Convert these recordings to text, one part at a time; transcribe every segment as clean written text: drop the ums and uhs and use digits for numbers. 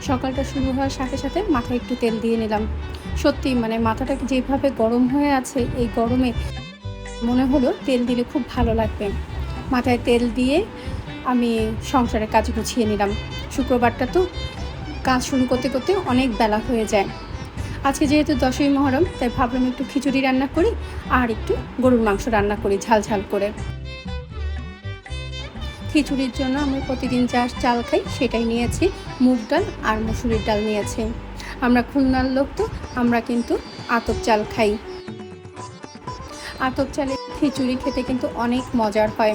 সকালটা শুরু হওয়ার সাথে সাথে মাথায় একটু তেল দিয়ে নিলাম। সত্যি মানে মাথাটা যেভাবে গরম হয়ে আছে এই গরমে মনে হলো তেল দিলে খুব ভালো লাগবে। মাথায় তেল দিয়ে আমি সংসারের কাজ গুছিয়ে নিলাম। শুক্রবারটা তো কাজ শুরু করতে করতে অনেক বেলা হয়ে যায়। আজকে যেহেতু 10ই মহরম তাই ভাবলাম একটু খিচুড়ি রান্না করি আর একটু গরুর মাংস রান্না করি ঝাল ঝাল করে। খিচুড়ির জন্য আমি প্রতিদিন যা চাল খাই সেটাই নিয়েছি, মুগ ডাল আর মসুরির ডাল নিয়েছি। আমরা খুলনার লোক তো আমরা কিন্তু আতপ চাল খাই। আতপ চালের খিচুড়ি খেতে কিন্তু অনেক মজার হয়,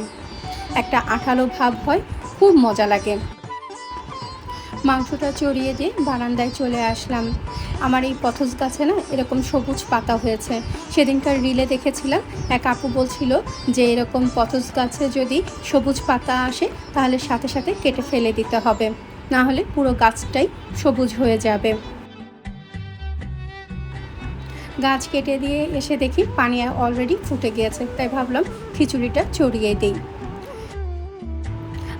একটা আঠালো ভাব হয়, খুব মজা লাগে। মাংসটা চড়িয়ে দিয়ে বারান্দায় চলে আসলাম। আমার এই পথস গাছে না এরকম সবুজ পাতা হয়েছে। সেদিনকার রিলে দেখেছিলাম এক আপু বলছিল যে এরকম পথস গাছে যদি সবুজ পাতা আসে তাহলে সাথে সাথে কেটে ফেলে দিতে হবে, না হলে পুরো গাছটাই সবুজ হয়ে যাবে। গাছ কেটে দিয়ে এসে দেখি পানি অলরেডি ফুটে গিয়েছে, তাই ভাবলাম খিচুড়িটা চড়িয়ে দিই।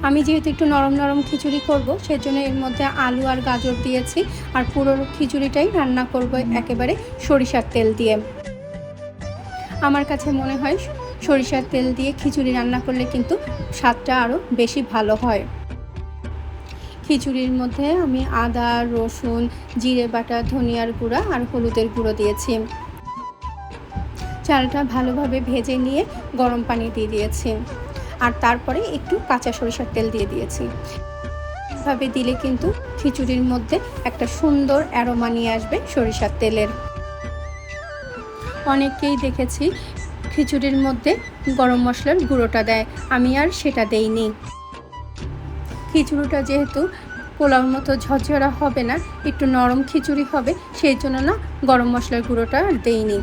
আমি যেহেতু একটু নরম নরম খিচুড়ি করব সেজন্য এর মধ্যে আলু আর গাজর দিয়েছি, আর পুরো খিচুড়িটাই রান্না করব একেবারে সরিষার তেল দিয়ে। আমার কাছে মনে হয় সরিষার তেল দিয়ে খিচুড়ি রান্না করলে কিন্তু স্বাদটা আরও বেশি ভালো হয়। খিচুড়ির মধ্যে আমি আদা, রসুন, জিরে বাটা, ধনিয়ার গুঁড়া আর হলুদের গুঁড়ো দিয়েছি। চালটা ভালোভাবে ভেজে নিয়ে গরম পানি দিয়ে দিয়েছি, আর তারপরে একটু কাঁচা সরিষার তেল দিয়ে দিয়েছি। এভাবে দিলে কিন্তু খিচুড়ির মধ্যে একটা সুন্দর অ্যারোমা নিয়ে আসবে সরিষার তেলের। অনেককেই দেখেছি খিচুড়ির মধ্যে গরম মশলার গুঁড়োটা দেয়, আমি আর সেটা দেইনি। খিচুড়িটা যেহেতু পোলাওর মতো ঝরঝরা হবে না, একটু নরম খিচুড়ি হবে, সেই জন্য না গরম মশলার গুঁড়োটা আর দেইনি।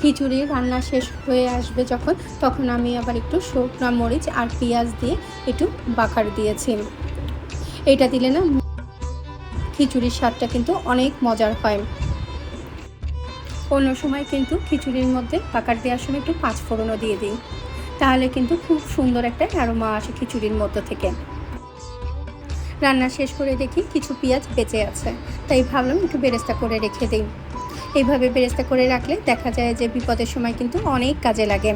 খিচুড়ি রান্না শেষ হয়ে আসবে যখন, তখন আমি আবার একটু শুকনো মরিচ আর পেঁয়াজ দিয়ে একটু বাগার দিয়েছি। এটা দিলে না খিচুড়ির স্বাদটা কিন্তু অনেক মজার হয়। অন্য সময় কিন্তু খিচুড়ির মধ্যে বাগার দেওয়ার সময় একটু পাঁচফোড়নও দিয়ে দিই, তাহলে কিন্তু খুব সুন্দর একটা অ্যারোমা আসে খিচুড়ির মধ্যে থেকে। রান্না শেষ করে দেখি কিছু পেঁয়াজ বেঁচে আছে, তাই ভাবলাম একটু বেরেস্তা করে রেখে দিই। এইভাবে বেরেস্তা করে রাখলে দেখা যায় যে বিপদের সময় কিন্তু অনেক কাজে লাগে।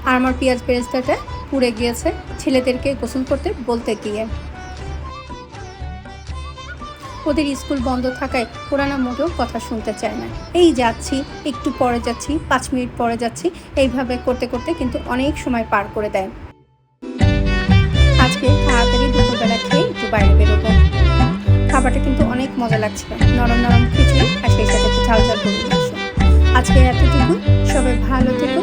আর আমার পেঁয়াজ বেরেস্তাটা পুড়ে গিয়েছে ছেলেদেরকে গোসল করতে বলতে গিয়ে। ওদের স্কুল বন্ধ থাকায় ওরা না মোটেও কথা শুনতে চায় না। এই যাচ্ছি, একটু পরে যাচ্ছি, 5 মিনিট পরে যাচ্ছি, এইভাবে করতে করতে কিন্তু অনেক সময় পার করে দেয়। আজকে তাড়াতাড়ি দুপুরবেলা খেয়ে একটু বাইরে বেরোবো। খাবারটা কিন্তু অনেক মজা লাগছিল, নরম নরম খিচুড়ি আর সেই সাথে একটু ঝাল ঝাল গরুর মাংস। আজকে এতটুকু, সবাই ভালো থেকো।